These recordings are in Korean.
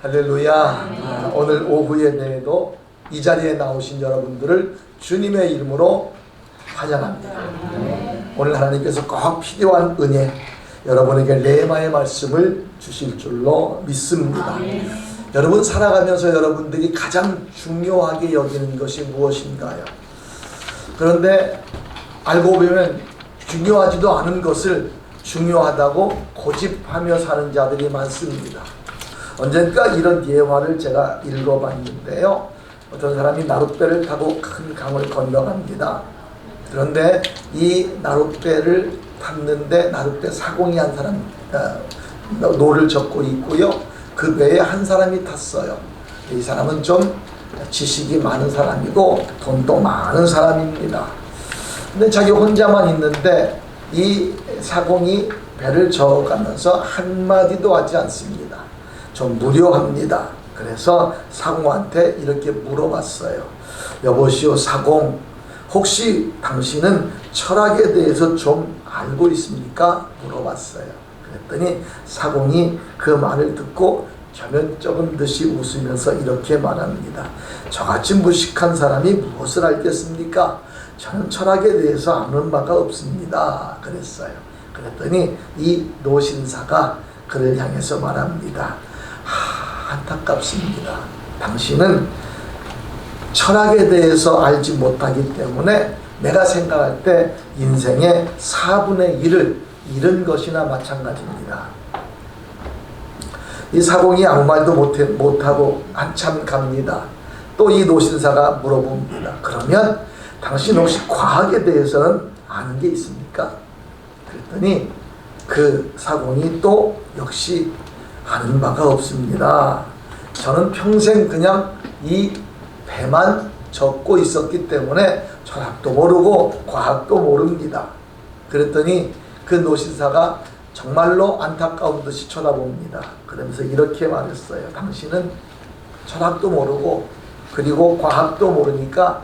할렐루야. 오늘 오후 예배에도 이 자리에 나오신 여러분들을 주님의 이름으로 환영합니다. 오늘 하나님께서 꼭 필요한 은혜, 여러분에게 레마의 말씀을 주실 줄로 믿습니다. 여러분 살아가면서 여러분들이 가장 중요하게 여기는 것이 무엇인가요? 그런데 알고 보면 중요하지도 않은 것을 중요하다고 고집하며 사는 자들이 많습니다. 언젠가 이런 예화를 제가 읽어봤는데요. 어떤 사람이 나룻배를 타고 큰 강을 건너갑니다. 그런데 이 나룻배를 탔는데 나룻배 사공이 한 사람 노를 젓고 있고요. 그 배에 한 사람이 탔어요. 이 사람은 좀 지식이 많은 사람이고 돈도 많은 사람입니다. 근데 자기 혼자만 있는데 이 사공이 배를 저어가면서 한마디도 하지 않습니다. 좀 무료합니다. 그래서 사공한테 이렇게 물어봤어요. 여보시오 사공, 혹시 당신은 철학에 대해서 좀 알고 있습니까? 물어봤어요. 그랬더니 사공이 그 말을 듣고 겸연쩍은 듯이 웃으면서 이렇게 말합니다. 저같이 무식한 사람이 무엇을 알겠습니까? 저는 철학에 대해서 아는 바가 없습니다. 그랬어요. 그랬더니 이 노신사가 그를 향해서 말합니다. 안타깝습니다. 당신은 철학에 대해서 알지 못하기 때문에 내가 생각할 때 인생의 4분의 1을 잃은 것이나 마찬가지입니다. 이 사공이 아무 말도 못하고 한참 갑니다. 또 이 노신사가 물어봅니다. 그러면 당신 혹시 과학에 대해서는 아는 게 있습니까? 그랬더니 그 사공이 또 역시 아는 바가 없습니다. 저는 평생 그냥 이 배만 젓고 있었기 때문에 철학도 모르고 과학도 모릅니다. 그랬더니 그 노신사가 정말로 안타까운 듯이 쳐다봅니다. 그러면서 이렇게 말했어요. 당신은 철학도 모르고 그리고 과학도 모르니까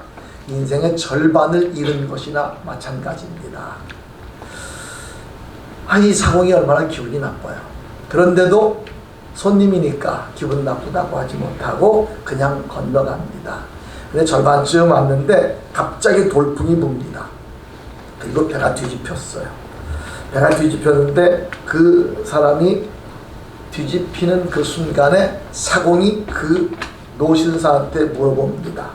인생의 절반을 잃은 것이나 마찬가지입니다. 이 사공이 얼마나 기분이 나빠요. 그런데도 손님이니까 기분 나쁘다고 하지 못하고 그냥 건너갑니다. 근데 절반쯤 왔는데 갑자기 돌풍이 붑니다. 그리고 배가 뒤집혔어요. 배가 뒤집혔는데 그 사람이 뒤집히는 그 순간에 사공이 그 노신사한테 물어봅니다.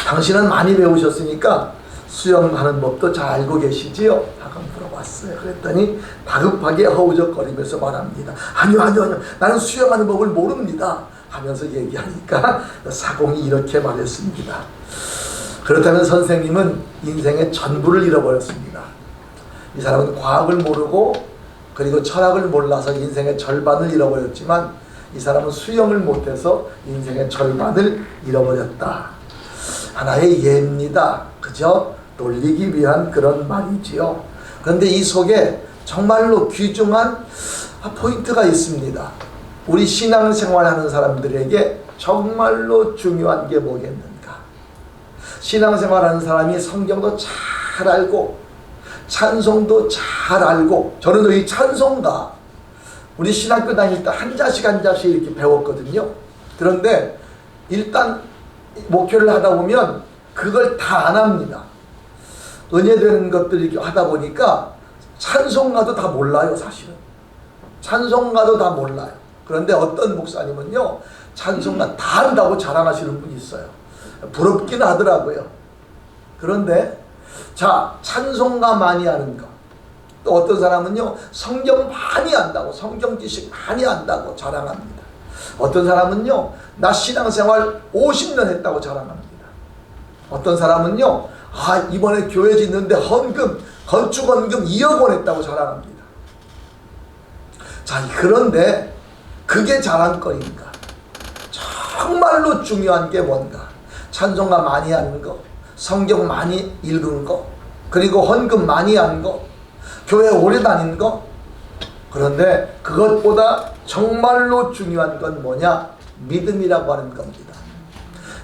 당신은 많이 배우셨으니까 수영하는 법도 잘 알고 계시지요? 하고 물어봤어요. 그랬더니 다급하게 허우적거리면서 말합니다. 아니요. 나는 수영하는 법을 모릅니다. 하면서 얘기하니까 사공이 이렇게 말했습니다. 그렇다면 선생님은 인생의 전부를 잃어버렸습니다. 이 사람은 과학을 모르고 그리고 철학을 몰라서 인생의 절반을 잃어버렸지만 이 사람은 수영을 못해서 인생의 절반을 잃어버렸다. 하나의 예입니다. 그저 놀리기 위한 그런 말이지요. 그런데 이 속에 정말로 귀중한 포인트가 있습니다. 우리 신앙생활하는 사람들에게 정말로 중요한 게 뭐겠는가? 신앙생활하는 사람이 성경도 잘 알고 찬송도 잘 알고, 저는 이 찬송가 우리 신학교 다닐 때 한 자씩 한 자씩 이렇게 배웠거든요. 그런데 일단 목회를 하다 보면 그걸 다 안 합니다. 은혜되는 것들 이렇게 하다 보니까 찬송가도 다 몰라요. 사실은 찬송가도 다 몰라요. 그런데 어떤 목사님은요 찬송가 다 안다고 자랑하시는 분이 있어요. 부럽긴 하더라고요. 그런데 자, 찬송가 많이 아는 거, 또 어떤 사람은요 성경 많이 안다고, 성경 지식 많이 안다고 자랑합니다. 어떤 사람은요 나 신앙생활 50년 했다고 자랑합니다. 어떤 사람은요 이번에 교회 짓는데 건축 헌금 2억 원 했다고 자랑합니다. 자, 그런데 그게 자랑거리인가? 정말로 중요한 게 뭔가? 찬송가 많이 하는 거, 성경 많이 읽은 거, 그리고 헌금 많이 한 거, 교회 오래 다닌 거. 그런데 그것보다 정말로 중요한 건 뭐냐? 믿음이라고 하는 겁니다.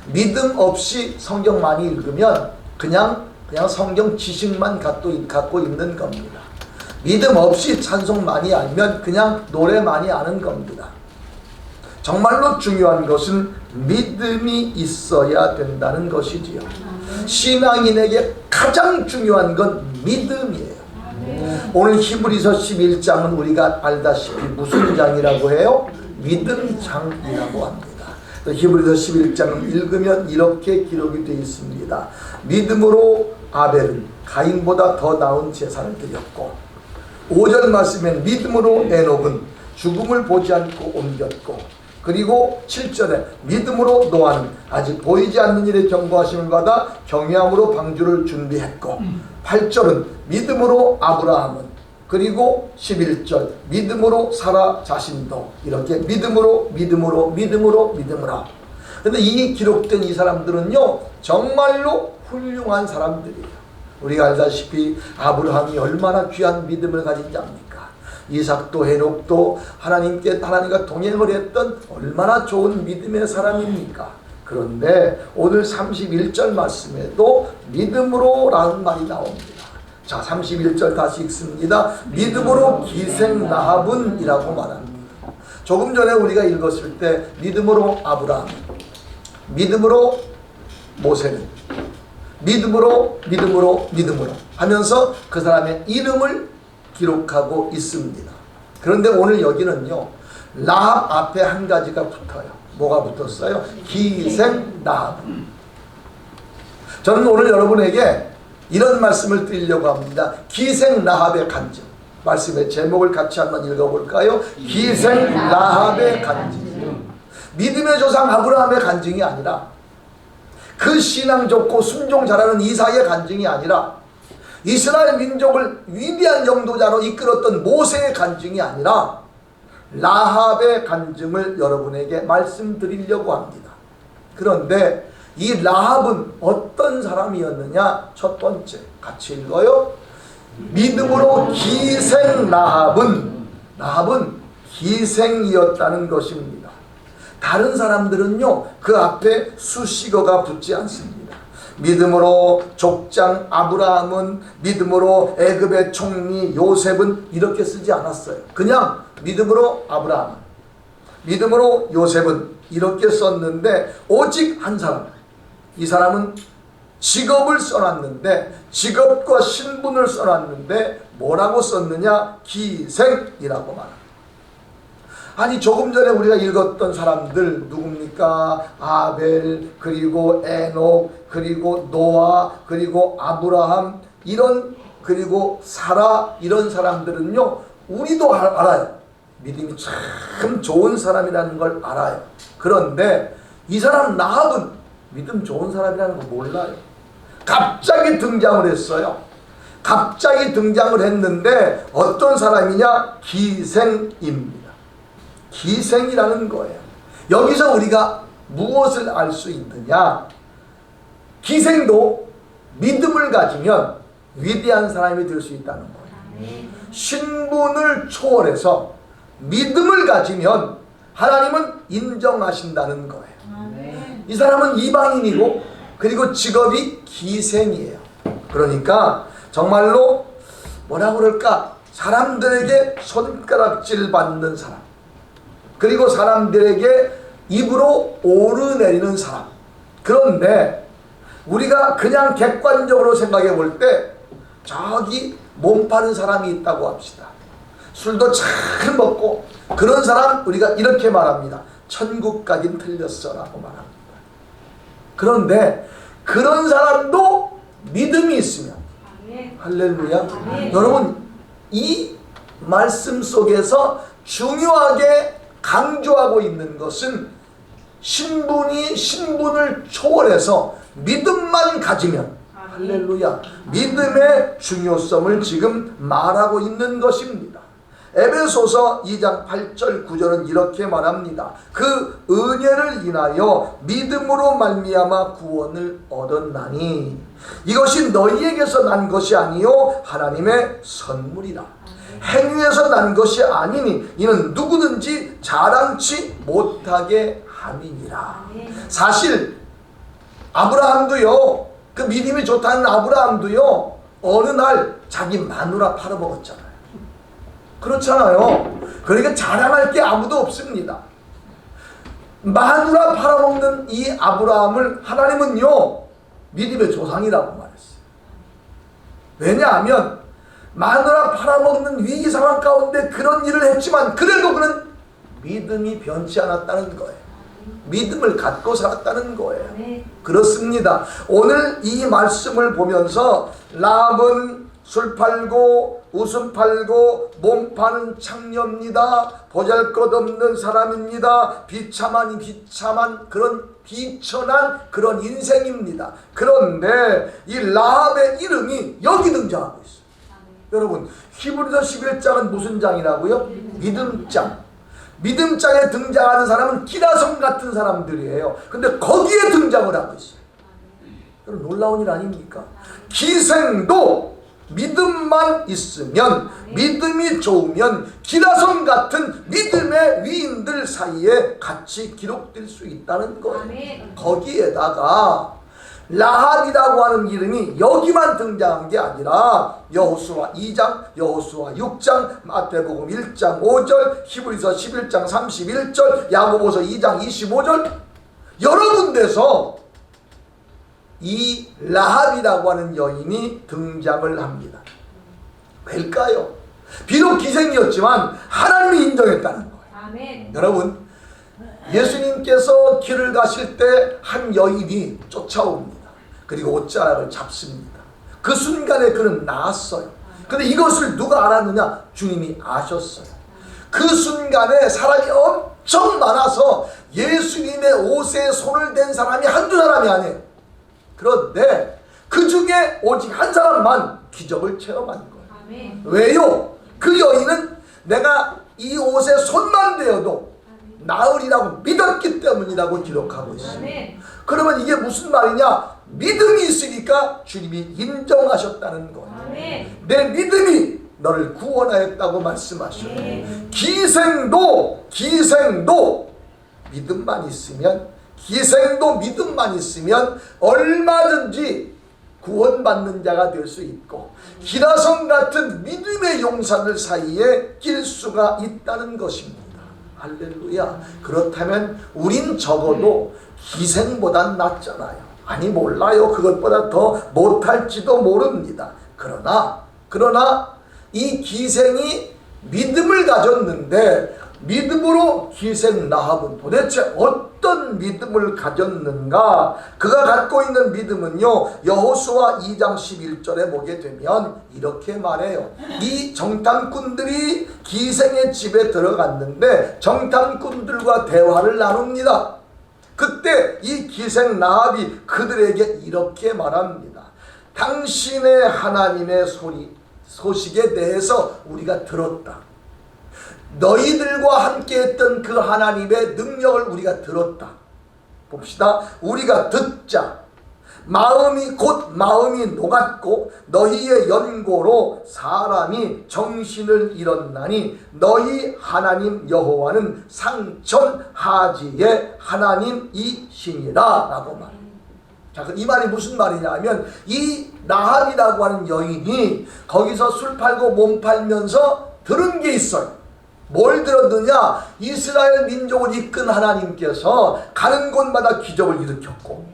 믿음 없이 성경 많이 읽으면 그냥 성경 지식만 갖고 있는 겁니다. 믿음 없이 찬송 많이 알면 그냥 노래 많이 아는 겁니다. 정말로 중요한 것은 믿음이 있어야 된다는 것이지요. 신앙인에게 가장 중요한 건 믿음이에요. 오늘 히브리서 11장은 우리가 알다시피 무슨 장이라고 해요? 믿음장이라고 합니다. 히브리서 11장을 읽으면 이렇게 기록이 되어 있습니다. 믿음으로 아벨은 가인보다 더 나은 제사를 드렸고, 5절 말씀엔 믿음으로 에녹은 죽음을 보지 않고 옮겼고, 그리고 7절에 믿음으로 노아는 아직 보이지 않는 일에 경고하심을 받아 경외함으로 방주를 준비했고, 8절은 믿음으로 아브라함은, 그리고 11절 믿음으로 사라 자신도 이렇게 믿음으로. 근데 이 기록된 이 사람들은요 정말로 훌륭한 사람들이에요. 우리가 알다시피 아브라함이 얼마나 귀한 믿음을 가진 자입니까? 이삭도 헤녹도 하나님과 동행을 했던 얼마나 좋은 믿음의 사람입니까? 그런데 오늘 31절 말씀에도 믿음으로 라는 말이 나옵니다. 자, 31절 다시 읽습니다. 믿음으로 기생 라합은 이라고 말합니다. 조금 전에 우리가 읽었을 때 믿음으로 아브라함, 믿음으로 모세는, 믿음으로 하면서 그 사람의 이름을 기록하고 있습니다. 그런데 오늘 여기는요 라합 앞에 한 가지가 붙어요. 뭐가 붙었어요? 기생 라합. 저는 오늘 여러분에게 이런 말씀을 드리려고 합니다. 기생 라합의 간증. 말씀의 제목을 같이 한번 읽어볼까요? 기생 라합의 간증. 믿음의 조상 아브라함의 간증이 아니라, 그 신앙 좋고 순종 잘하는 이삭의 간증이 아니라, 이스라엘 민족을 위대한 영도자로 이끌었던 모세의 간증이 아니라 라합의 간증을 여러분에게 말씀드리려고 합니다. 그런데 이 라합은 어떤 사람이었느냐? 첫 번째 같이 읽어요. 믿음으로 기생 라합은 기생이었다는 것입니다. 다른 사람들은요 그 앞에 수식어가 붙지 않습니다. 믿음으로 족장 아브라함은, 믿음으로 애굽의 총리 요셉은 이렇게 쓰지 않았어요. 그냥 믿음으로 아브라함, 믿음으로 요셉은 이렇게 썼는데, 오직 한 사람, 이 사람은 직업을 써놨는데, 직업과 신분을 써놨는데 뭐라고 썼느냐? 기생이라고 말합니다. 아니 조금 전에 우리가 읽었던 사람들 누굽니까? 아벨, 그리고 에녹, 그리고 노아, 그리고 아브라함, 이런, 그리고 사라, 이런 사람들은요 우리도 알아요. 믿음이 참 좋은 사람이라는 걸 알아요. 그런데 이 사람 라합은 믿음 좋은 사람이라는 거 몰라요. 갑자기 등장을 했어요. 갑자기 등장을 했는데 어떤 사람이냐? 기생입니다. 기생이라는 거예요. 여기서 우리가 무엇을 알 수 있느냐? 기생도 믿음을 가지면 위대한 사람이 될 수 있다는 거예요. 신분을 초월해서 믿음을 가지면 하나님은 인정하신다는 거예요. 이 사람은 이방인이고, 그리고 직업이 기생이에요. 그러니까 정말로 뭐라 그럴까? 사람들에게 손가락질 받는 사람, 그리고 사람들에게 입으로 오르내리는 사람. 그런데 우리가 그냥 객관적으로 생각해 볼 때 저기 몸 파는 사람이 있다고 합시다. 술도 잘 먹고 그런 사람 우리가 이렇게 말합니다. 천국 가긴 틀렸어 라고 말합니다. 그런데 그런 사람도 믿음이 있으면, 할렐루야. 여러분, 이 말씀 속에서 중요하게 강조하고 있는 것은 신분을 초월해서 믿음만 가지면, 할렐루야, 믿음의 중요성을 지금 말하고 있는 것입니다. 에베소서 2장 8절 9절은 이렇게 말합니다. 그 은혜를 인하여 믿음으로 말미암아 구원을 얻었나니 이것이 너희에게서 난 것이 아니요 하나님의 선물이라. 행위에서 난 것이 아니니 이는 누구든지 자랑치 못하게 함이니라. 사실 아브라함도요, 그 믿음이 좋다는 아브라함도요 어느 날 자기 마누라 팔아먹었잖아요. 그렇잖아요. 그러니까 자랑할 게 아무도 없습니다. 마누라 팔아먹는 이 아브라함을 하나님은요 믿음의 조상이라고 말했어요. 왜냐하면 마누라 팔아먹는 위기 상황 가운데 그런 일을 했지만 그래도 그는 믿음이 변치 않았다는 거예요. 믿음을 갖고 살았다는 거예요. 그렇습니다. 오늘 이 말씀을 보면서 라합은 술 팔고 웃음 팔고 몸 파는 창녀입니다. 보잘것없는 사람입니다. 비참한 그런 비천한 그런 인생입니다. 그런데 이 라합의 이름이 여기 등장하고 있어요. 여러분, 히브리서 11장은 무슨 장이라고요? 믿음장. 믿음장에 등장하는 사람은 기라성 같은 사람들이에요. 근데 거기에 등장을 하고 있어요. 여러분, 놀라운 일 아닙니까? 기생도 믿음만 있으면, 믿음이 좋으면 기라성 같은 믿음의 위인들 사이에 같이 기록될 수 있다는 거예요. 거기에다가 라합이라고 하는 이름이 여기만 등장한 게 아니라 여호수아 2장, 여호수아 6장, 마태복음 1장 5절, 히브리서 11장 31절, 야고보서 2장 25절 여러 군데서 이 라합이라고 하는 여인이 등장을 합니다. 왜일까요? 비록 기생이었지만 하나님이 인정했다는 거예요. 아멘. 여러분, 예수님께서 길을 가실 때 한 여인이 쫓아옵니다. 그리고 옷자락을 잡습니다. 그 순간에 그는 나았어요. 근데 이것을 누가 알았느냐? 주님이 아셨어요. 그 순간에 사람이 엄청 많아서 예수님의 옷에 손을 댄 사람이 한두 사람이 아니에요. 그런데 그 중에 오직 한 사람만 기적을 체험한 거예요. 아멘. 왜요? 그 여인은 내가 이 옷에 손만 대어도 나으리라고 믿었기 때문이라고 기록하고 있습니다. 아멘. 그러면 이게 무슨 말이냐? 믿음이 있으니까 주님이 인정하셨다는 거예요. 아멘. 내 믿음이 너를 구원하였다고 말씀하셔요. 아멘. 기생도 믿음만 있으면 얼마든지 구원받는 자가 될 수 있고 기라성 같은 믿음의 용사들 사이에 낄 수가 있다는 것입니다. 할렐루야. 그렇다면 우린 적어도 기생보단 낫잖아요. 아니 몰라요. 그것보다 더 못할지도 모릅니다. 그러나 이 기생이 믿음을 가졌는데 믿음으로 기생 라합은 도대체 어떤 믿음을 가졌는가? 그가 갖고 있는 믿음은요, 여호수아 2장 11절에 보게 되면 이렇게 말해요. 이 정탐꾼들이 기생의 집에 들어갔는데 정탐꾼들과 대화를 나눕니다. 그때 이 기생 라합이 그들에게 이렇게 말합니다. 당신의 하나님의 소식에 대해서 우리가 들었다. 너희들과 함께했던 그 하나님의 능력을 우리가 들었다. 봅시다. 우리가 듣자. 마음이 녹았고 너희의 연고로 사람이 정신을 잃었나니 너희 하나님 여호와는 상천하지의 하나님이시니라 라고 말합니다. 자, 이 말이 무슨 말이냐면 이 라합이라고 하는 여인이 거기서 술 팔고 몸 팔면서 들은 게 있어요. 뭘 들었느냐? 이스라엘 민족을 이끈 하나님께서 가는 곳마다 기적을 일으켰고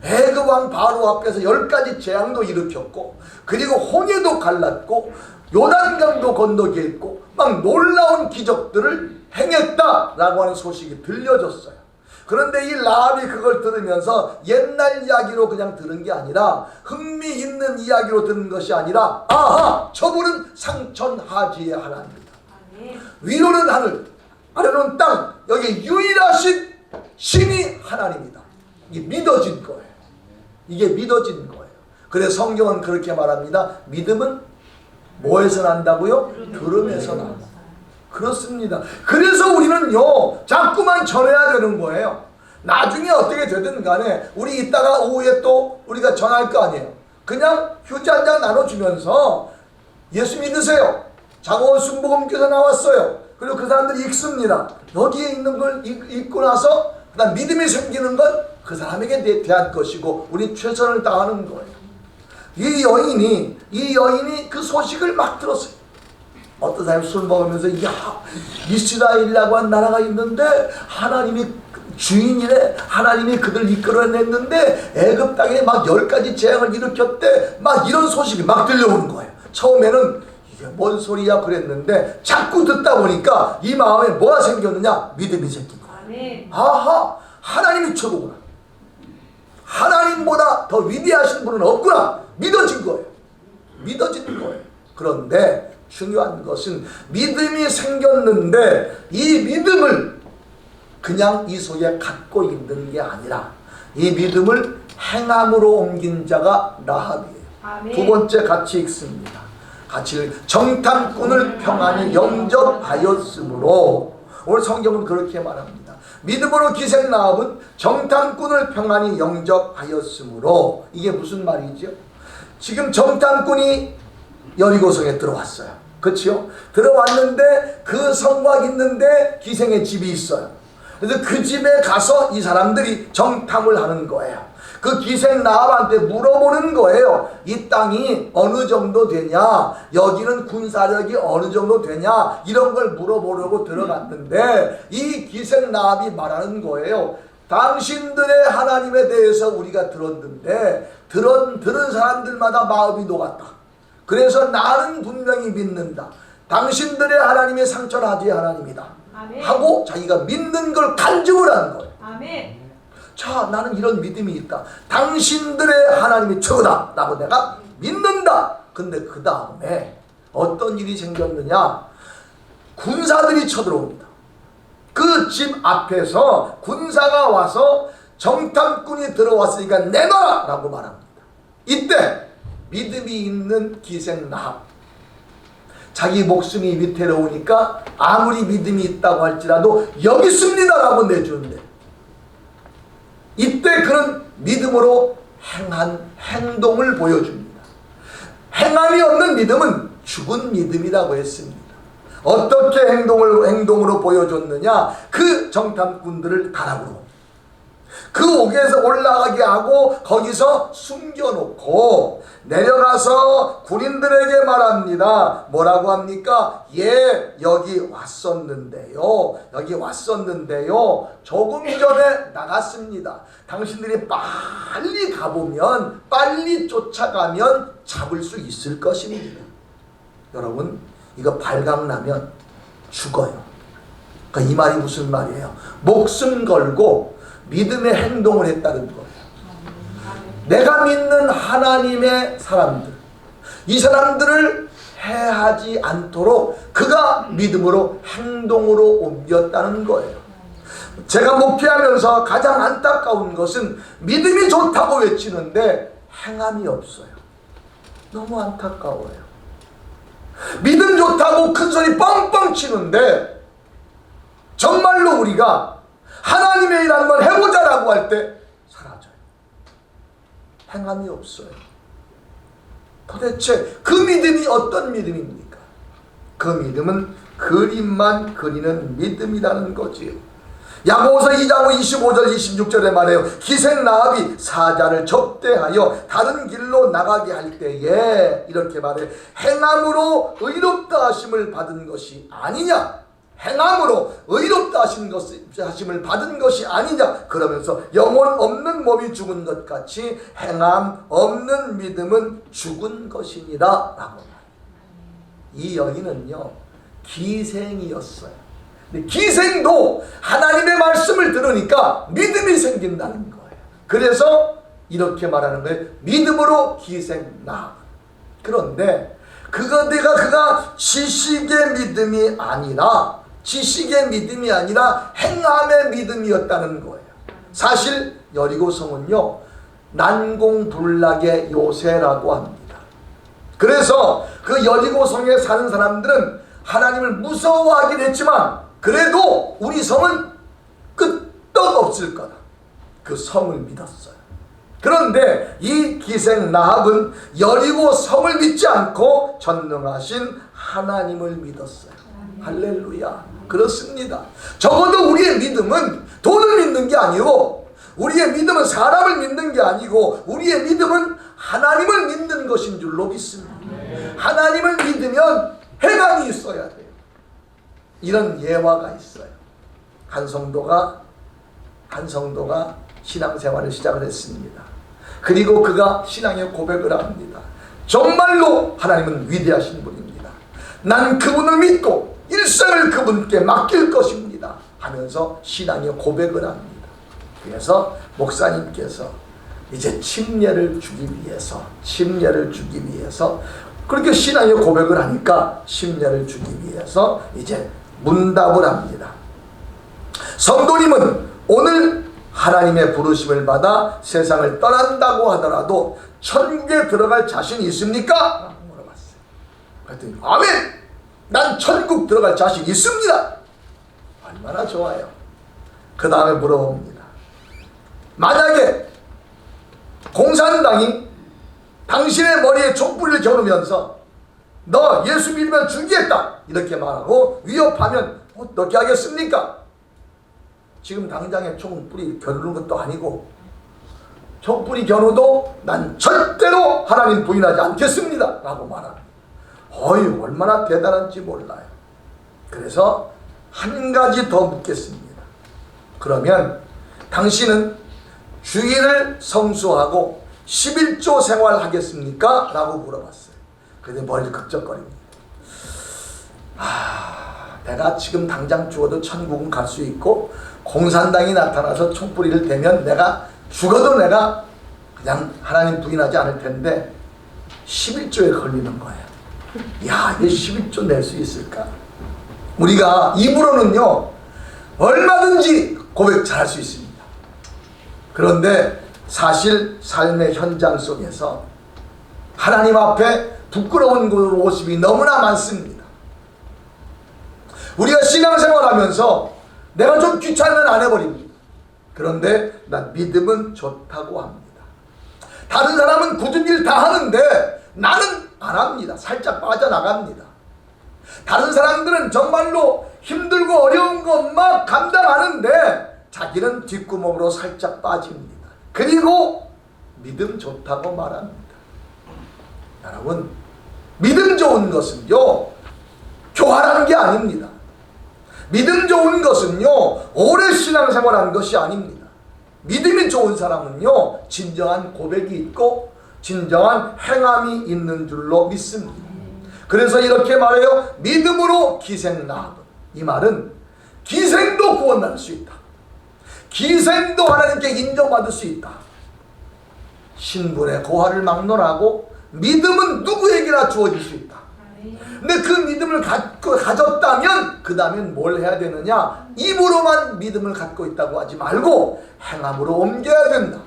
애굽 왕 바로 앞에서 10가지 재앙도 일으켰고 그리고 홍해도 갈랐고 요단강도 건너게 했고 막 놀라운 기적들을 행했다라고 하는 소식이 들려졌어요. 그런데 이 라합이 그걸 들으면서 옛날 이야기로 그냥 들은 게 아니라 흥미있는 이야기로 들은 것이 아니라 아하! 저분은 상천하지의 하나님이다. 위로는 하늘, 아래로는 땅, 여기 유일하신 신이 하나님이다. 이게 믿어진 거예요. 그래서 성경은 그렇게 말합니다. 믿음은 뭐에서 난다고요? 들음에서 난다. 그렇습니다. 그래서 우리는요 자꾸만 전해야 되는 거예요. 나중에 어떻게 되든 간에 우리 이따가 오후에 또 우리가 전할 거 아니에요. 그냥 휴지 한 장 나눠주면서 예수 믿으세요. 장원 순복음교사 나왔어요. 그리고 그 사람들이 읽습니다. 여기에 있는 걸 읽고 나서 그다음 믿음이 생기는 건 그 사람에게 대한 것이고 우리 최선을 다하는 거예요. 이 여인이 그 소식을 막 들었어요. 어떤 사람이 술 먹으면서 야 이스라엘이라고 한 나라가 있는데 하나님이 주인이래. 하나님이 그들 이끌어냈는데 애굽 땅에 막 10가지 재앙을 일으켰대. 막 이런 소식이 막 들려오는 거예요. 처음에는 이게 뭔 소리야 그랬는데 자꾸 듣다 보니까 이 마음에 뭐가 생겼느냐? 믿음이 생긴 거예요. 아하, 하나님이 최고구나. 하나님보다 더 위대하신 분은 없구나. 믿어진 거예요. 믿어지는 거예요. 그런데 중요한 것은 믿음이 생겼는데 이 믿음을 그냥 이 속에 갖고 있는 게 아니라 이 믿음을 행함으로 옮긴 자가 라합이에요. 아멘. 두 번째 같이 읽습니다. 같이 정탐꾼을 평안히 영접하였으므로, 오늘 성경은 그렇게 말합니다. 믿음으로 기생 라합은 정탐꾼을 평안히 영접하였으므로. 이게 무슨 말이죠? 지금 정탐꾼이 여리고성에 들어왔어요. 그렇죠? 들어왔는데 그 성곽 있는데 기생의 집이 있어요. 그래서 그 집에 가서 이 사람들이 정탐을 하는 거예요. 그 기생 라합한테 물어보는 거예요. 이 땅이 어느 정도 되냐, 여기는 군사력이 어느 정도 되냐, 이런 걸 물어보려고 들어갔는데 이 기생 라합이 말하는 거예요. 당신들의 하나님에 대해서 우리가 들었는데 들은 사람들마다 마음이 녹았다. 그래서 나는 분명히 믿는다. 당신들의 하나님의 상처라지 하나님이다. 아멘. 하고 자기가 믿는 걸 간증을 하는 거예요. 아멘. 자, 나는 이런 믿음이 있다. 당신들의 하나님이 최고다 라고 내가 믿는다. 근데 그 다음에 어떤 일이 생겼느냐? 군사들이 쳐들어옵니다. 그 집 앞에서 군사가 와서 정탐꾼이 들어왔으니까 내놔라 라고 말합니다. 이때 믿음이 있는 기생 라합, 자기 목숨이 위태로우니까 아무리 믿음이 있다고 할지라도 여기 있습니다 라고 내주는데, 이때 그는 믿음으로 행한 행동을 보여줍니다. 행함이 없는 믿음은 죽은 믿음이라고 했습니다. 어떻게 행동으로 보여줬느냐? 그 정탐꾼들을 다락으로 그 옥에서 올라가게 하고 거기서 숨겨놓고 내려가서 군인들에게 말합니다. 뭐라고 합니까? 예, 여기 왔었는데요. 조금 전에 나갔습니다. 당신들이 빨리 가보면, 빨리 쫓아가면 잡을 수 있을 것입니다. 여러분, 이거 발각나면 죽어요. 그러니까 이 말이 무슨 말이에요? 목숨 걸고 믿음의 행동을 했다는 거예요. 내가 믿는 하나님의 사람들, 이 사람들을 해하지 않도록 그가 믿음으로 행동으로 옮겼다는 거예요. 제가 목회하면서 가장 안타까운 것은 믿음이 좋다고 외치는데 행함이 없어요. 너무 안타까워요. 믿음 좋다고 큰 소리 뻥뻥 치는데 정말로 우리가 하나님의 일 한번 해보자라고 할 때 사라져요. 행함이 없어요. 도대체 그 믿음이 어떤 믿음입니까? 그 믿음은 그림만 그리는 믿음이라는 거지요. 야고보서 2장 25절 26절에 말해요. 기생 라합이 사자를 접대하여 다른 길로 나가게 할 때에 이렇게 말해, 행함으로 의롭다 하심을 받은 것이 아니냐, 행함으로 의롭다 하심을 받은 것이 아니냐, 그러면서 영혼 없는 몸이 죽은 것 같이 행함 없는 믿음은 죽은 것이니라 라고 말해요. 이 여인은요 기생이었어요. 근데 기생도 하나님의 말씀을 들으니까 믿음이 생긴다는 거예요. 그래서 이렇게 말하는 거예요. 믿음으로 기생 라합. 그런데 그가 지식의 믿음이 아니라 행함의 믿음이었다는 거예요. 사실 여리고성은요 난공불락의 요새라고 합니다. 그래서 그 여리고성에 사는 사람들은 하나님을 무서워하긴 했지만 그래도 우리 성은 끄떡없을 거다, 그 성을 믿었어요. 그런데 이 기생 라합은 여리고 성을 믿지 않고 전능하신 하나님을 믿었어요. 할렐루야. 그렇습니다. 적어도 우리의 믿음은 돈을 믿는 게 아니고, 우리의 믿음은 사람을 믿는 게 아니고, 우리의 믿음은 하나님을 믿는 것인 줄로 믿습니다. 하나님을 믿으면 행함이 있어야 돼요. 이런 예화가 있어요. 한 성도가 한 성도가 신앙생활을 시작을 했습니다. 그리고 그가 신앙의 고백을 합니다. 정말로 하나님은 위대하신 분입니다. 난 그분을 믿고 일생을 그분께 맡길 것입니다 하면서 신앙의 고백을 합니다. 그래서 목사님께서 이제 침례를 주기 위해서 그렇게 신앙의 고백을 하니까 침례를 주기 위해서 이제 문답을 합니다. 성도님은 오늘 하나님의 부르심을 받아 세상을 떠난다고 하더라도 천국에 들어갈 자신이 있습니까? 라고 물어봤어요. 그랬더니 아멘! 난 천국 들어갈 자신 있습니다. 얼마나 좋아요. 그 다음에 물어봅니다. 만약에 공산당이 당신의 머리에 촛불을 겨누면서 너 예수 믿으면 죽이겠다 이렇게 말하고 위협하면 어떻게 하겠습니까? 지금 당장에 촛불이 겨누는 것도 아니고 촛불이 겨누도 난 절대로 하나님 부인하지 않겠습니다 라고 말합니다. 어이 얼마나 대단한지 몰라요. 그래서 한 가지 더 묻겠습니다. 그러면 당신은 주일을 성수하고 11조 생활하겠습니까? 라고 물어봤어요. 그런데 머리를 극적거립니다. 내가 지금 당장 죽어도 천국은 갈 수 있고 공산당이 나타나서 촛불이를 대면 내가 죽어도 내가 그냥 하나님 부인하지 않을 텐데 11조에 걸리는 거예요. 야, 이게 11조 낼 수 있을까? 우리가 입으로는요 얼마든지 고백 잘할 수 있습니다. 그런데 사실 삶의 현장 속에서 하나님 앞에 부끄러운 모습이 너무나 많습니다. 우리가 신앙생활하면서 내가 좀 귀찮으면 안 해버립니다. 그런데 난 믿음은 좋다고 합니다. 다른 사람은 굳은 일 다 하는데 나는 안 합니다. 살짝 빠져나갑니다. 다른 사람들은 정말로 힘들고 어려운 것만 감당하는데 자기는 뒷구멍으로 살짝 빠집니다. 그리고 믿음 좋다고 말합니다. 여러분, 믿음 좋은 것은요 교활한 게 아닙니다. 믿음 좋은 것은요 오래 신앙생활한 것이 아닙니다. 믿음이 좋은 사람은요 진정한 고백이 있고 진정한 행함이 있는 줄로 믿습니다. 그래서 이렇게 말해요. 믿음으로 기생나하던. 이 말은 기생도 구원받을 수 있다. 기생도 하나님께 인정받을 수 있다. 신분의 고하를 막론하고 믿음은 누구에게나 주어질 수 있다. 근데 그 믿음을 가졌다면 그 다음엔 뭘 해야 되느냐? 입으로만 믿음을 갖고 있다고 하지 말고 행함으로 옮겨야 된다.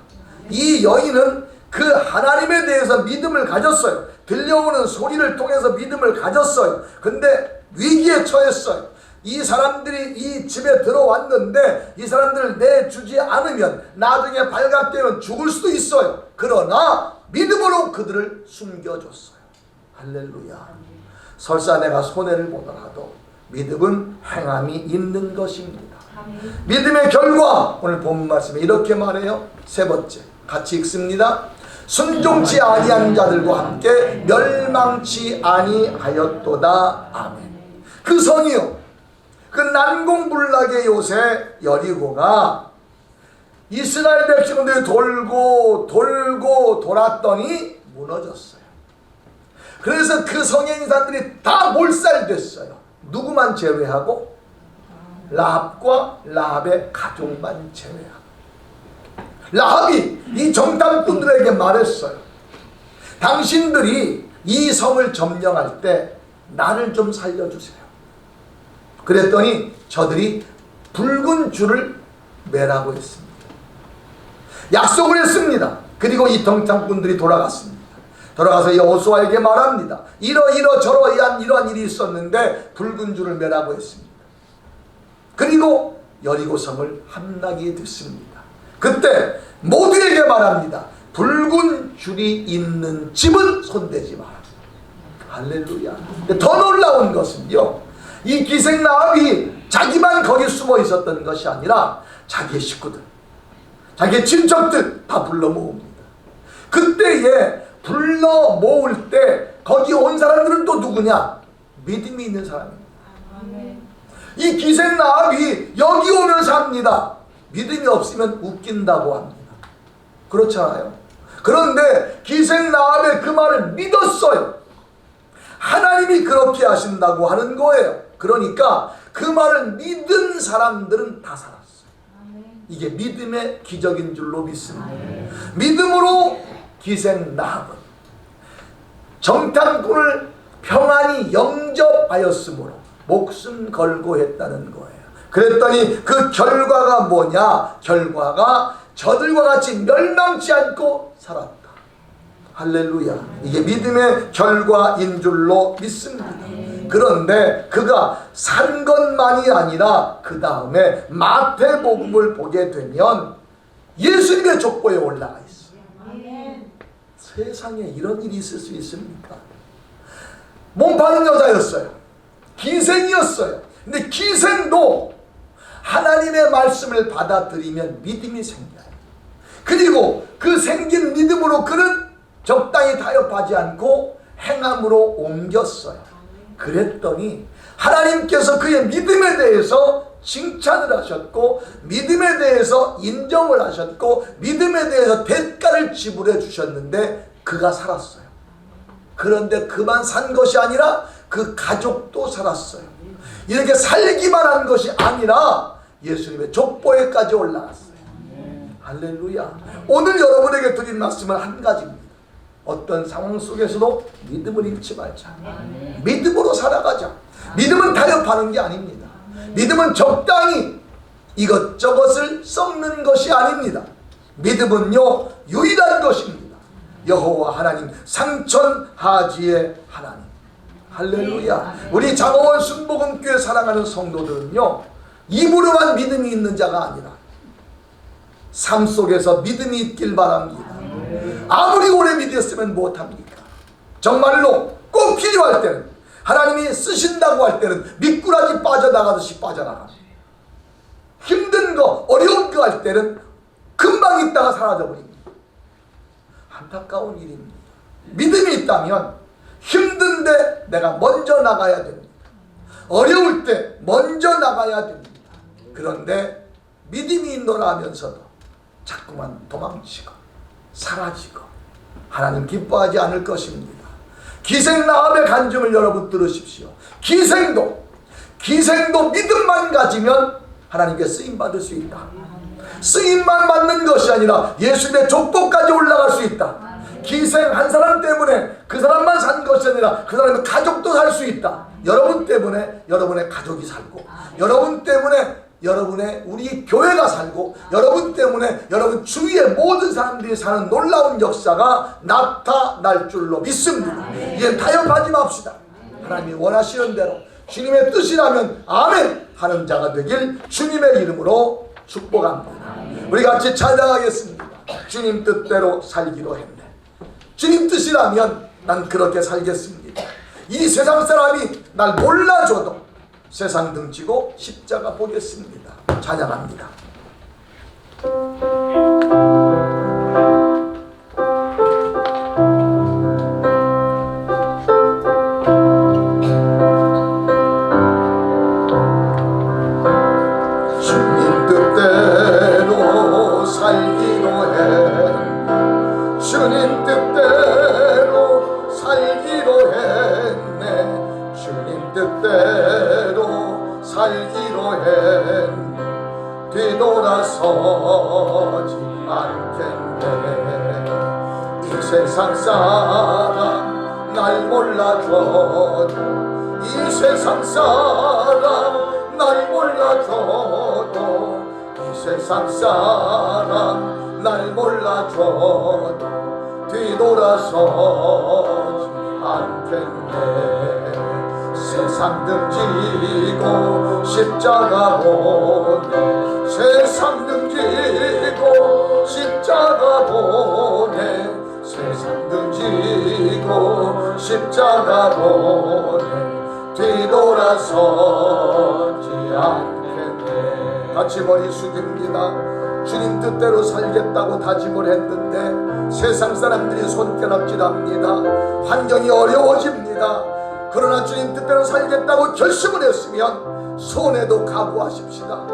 이 여인은 그 하나님에 대해서 믿음을 가졌어요. 들려오는 소리를 통해서 믿음을 가졌어요. 근데 위기에 처했어요. 이 사람들이 이 집에 들어왔는데 이 사람들을 내주지 않으면 나중에 발각되면 죽을 수도 있어요. 그러나 믿음으로 그들을 숨겨줬어요. 할렐루야. 설사 내가 손해를 보더라도 믿음은 행함이 있는 것입니다. 믿음의 결과 오늘 본 말씀에 이렇게 말해요. 세 번째 같이 읽습니다. 순종치 아니한 자들과 함께 멸망치 아니하였도다. 아멘. 그 성이요 그 난공불락의 요새 여리고가 이스라엘 백성들이 돌고 돌았더니 무너졌어요. 그래서 그 성의 인사들이 다 몰살됐어요. 누구만 제외하고 라합과 라합의 가족만 제외하고. 라합이 이 정탐꾼들에게 말했어요. 당신들이 이 성을 점령할 때 나를 좀 살려주세요. 그랬더니 저들이 붉은 줄을 매라고 했습니다. 약속을 했습니다. 그리고 이 정탐꾼들이 돌아갔습니다. 돌아가서 여호수아에게 말합니다. 이러저러한 이러한 일이 있었는데 붉은 줄을 매라고 했습니다. 그리고 여리고 성을 함락이 됐습니다. 그때 모두에게 말합니다. 붉은 줄이 있는 집은 손대지 마라. 할렐루야. 더 놀라운 것은요, 이 기생 라합이 자기만 거기 숨어 있었던 것이 아니라 자기의 식구들, 자기의 친척들 다 불러 모읍니다. 그때에 불러 모을 때 거기 온 사람들은 또 누구냐? 믿음이 있는 사람입니다. 이 기생 라합이 여기 오면서 합니다. 믿음이 없으면 웃긴다고 합니다. 그렇잖아요. 그런데 기생 라합의 그 말을 믿었어요. 하나님이 그렇게 하신다고 하는 거예요. 그러니까 그 말을 믿은 사람들은 다 살았어요. 이게 믿음의 기적인 줄로 믿습니다. 믿음으로 기생 라합은 정탐꾼을 평안히 영접하였으므로 목숨 걸고 했다는 거예요. 그랬더니 그 결과가 뭐냐? 결과가 저들과 같이 멸망치 않고 살았다. 할렐루야. 이게 믿음의 결과인 줄로 믿습니다. 그런데 그가 산 것만이 아니라 그 다음에 마태복음을 보게 되면 예수님의 족보에 올라가 있어요. 세상에 이런 일이 있을 수 있습니까? 몸 파는 여자였어요. 기생이었어요. 근데 기생도 하나님의 말씀을 받아들이면 믿음이 생겨요. 그리고 그 생긴 믿음으로 그는 적당히 타협하지 않고 행함으로 옮겼어요. 그랬더니 하나님께서 그의 믿음에 대해서 칭찬을 하셨고, 믿음에 대해서 인정을 하셨고, 믿음에 대해서 대가를 지불해 주셨는데 그가 살았어요. 그런데 그만 산 것이 아니라 그 가족도 살았어요. 이렇게 살기만 한 것이 아니라 예수님의 족보에까지 올라갔어요. 할렐루야. 오늘 여러분에게 드린 말씀은 한 가지입니다. 어떤 상황 속에서도 믿음을 잃지 말자. 믿음으로 살아가자. 믿음은 타협하는 게 아닙니다. 믿음은 적당히 이것저것을 썩는 것이 아닙니다. 믿음은요, 유일한 것입니다. 여호와 하나님, 상천하지의 하나님. 할렐루야. 우리 장어원 순복음교회 사랑하는 성도들은요, 입으로만 믿음이 있는 자가 아니라 삶 속에서 믿음이 있길 바랍니다. 아무리 오래 믿었으면 못합니까? 정말로 꼭 필요할 때는, 하나님이 쓰신다고 할 때는 미꾸라지 빠져나가듯이 빠져나갑니다. 힘든 거, 어려운 거 할 때는 금방 있다가 사라져버립니다. 안타까운 일입니다. 믿음이 있다면 힘든데 내가 먼저 나가야 됩니다. 어려울 때 먼저 나가야 됩니다. 그런데 믿음이 있노라 하면서도 자꾸만 도망치고 사라지고 하나님 기뻐하지 않을 것입니다. 기생 라합의 간증을 여러분 들으십시오. 기생도 믿음만 가지면 하나님께 쓰임받을 수 있다. 쓰임만 받는 것이 아니라 예수님의 족보까지 올라갈 수 있다. 기생 한 사람 때문에 그 사람만 산 것이 아니라 그 사람의 가족도 살 수 있다. 여러분 때문에 여러분의 가족이 살고, 여러분 때문에 여러분의 우리 교회가 살고, 여러분 때문에 여러분 주위의 모든 사람들이 사는 놀라운 역사가 나타날 줄로 믿습니다. 이제 타협하지 맙시다. 하나님이 원하시는 대로 주님의 뜻이라면 아멘 하는 자가 되길 주님의 이름으로 축복합니다. 우리 같이 찬양하겠습니다. 주님 뜻대로 살기로 했네. 주님 뜻이라면 난 그렇게 살겠습니다. 이 세상 사람이 날 몰라줘도 세상 등지고 십자가 보겠습니다. 찬양합니다. 주님 뜻대로 살기로 해. 주님 뜻대로 살기로 했네. 주님 뜻대로 살기로 했네. 뒤돌아서지 않겠네. 이 세상 사람 날 몰라줘도, 이 세상 사람 날 몰라줘도, 이 세상 사람 날 몰라줘도 뒤돌아서지 않겠네. 세상 등지고 십자가 보네. 세상 등지고 십자가 보네. 세상 등지고 십자가 보네. 뒤돌아서지 않겠네. 같이 머리 숙입니다. 주님 뜻대로 살겠다고 다짐을 했는데 세상 사람들이 손가락질합니다. 환경이 어려워집니다. 그러나 주님 뜻대로 살겠다고 결심을 했으면 손해도 각오하십시다.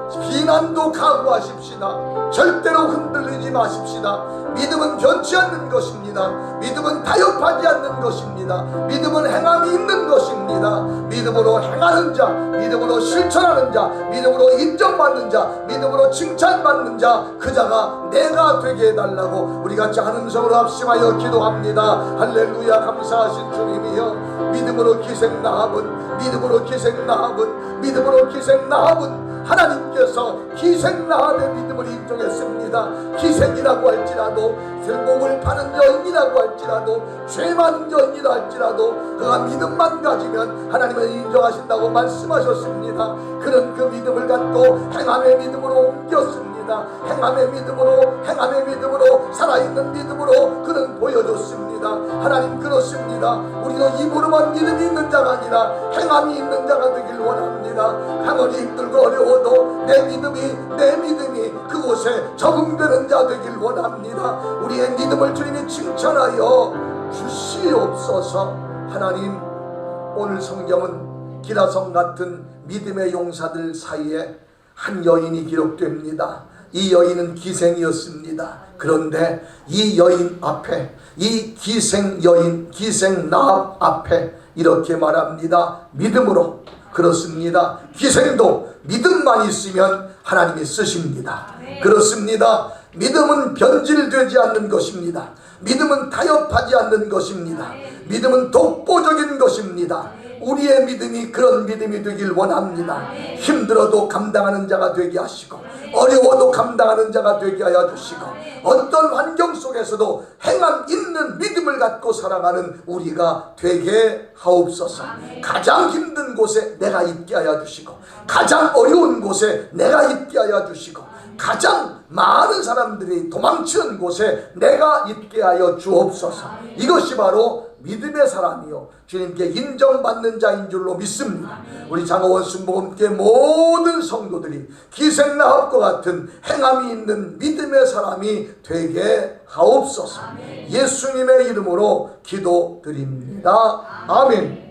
비난도 각오하십시다. 절대로 흔들리지 마십시다. 믿음은 변치 않는 것입니다. 믿음은 타협하지 않는 것입니다. 믿음은 행함이 있는 것입니다. 믿음으로 행하는 자, 믿음으로 실천하는 자, 믿음으로 인정받는 자, 믿음으로 칭찬받는 자, 그 자가 내가 되게 해달라고 우리 같이 한 음성으로 합심하여 기도합니다. 할렐루야. 감사하신 주님이여, 믿음으로 기생 나합은, 믿음으로 기생 나합은, 믿음으로 기생 나합은 하나님께서 기생 나합의 믿음을 인정했습니다. 기생이라고 할지라도, 몸을 파는 여인이라고 할지라도, 죄 많은 여인이라 할지라도 그가 믿음만 가지면 하나님은 인정하신다고 말씀하셨습니다. 그는 그 믿음을 갖고 행함의 믿음으로 옮겼습니다. 행함의 믿음으로, 행함의 믿음으로, 살아있는 믿음으로 그는 보여줬습니다. 하나님 그렇습니다. 우리도 입으로만 믿음이 있는 자가 아니라 행함이 있는 자가 되길 원합니다. 아무리 힘들고 어려워도 내 믿음이 그곳에 적응되는 자 되길 원합니다. 우리의 믿음을 주님이 칭찬하여 주시옵소서. 하나님, 오늘 성경은 기라성 같은 믿음의 용사들 사이에 한 여인이 기록됩니다. 이 여인은 기생이었습니다. 그런데 이 여인 앞에, 이 기생 여인, 기생 나합 앞에 이렇게 말합니다. 믿음으로. 그렇습니다. 기생도 믿음만 있으면 하나님이 쓰십니다. 그렇습니다. 믿음은 변질되지 않는 것입니다. 믿음은 타협하지 않는 것입니다. 믿음은 독보적인 것입니다. 우리의 믿음이 그런 믿음이 되길 원합니다. 힘들어도 감당하는 자가 되게 하시고, 어려워도 감당하는 자가 되게 하여 주시고, 어떤 환경 속에서도 행함 있는 믿음을 갖고 살아가는 우리가 되게 하옵소서. 가장 힘든 곳에 내가 있게 하여 주시고, 가장 어려운 곳에 내가 있게 하여 주시고, 가장 많은 사람들이 도망치는 곳에 내가 있게 하여 주옵소서. 이것이 바로 믿음의 사람이요 주님께 인정받는 자인 줄로 믿습니다. 우리 장어원 순복음교회 모든 성도들이 기생나합과 같은 행함이 있는 믿음의 사람이 되게 하옵소서. 예수님의 이름으로 기도드립니다. 아멘.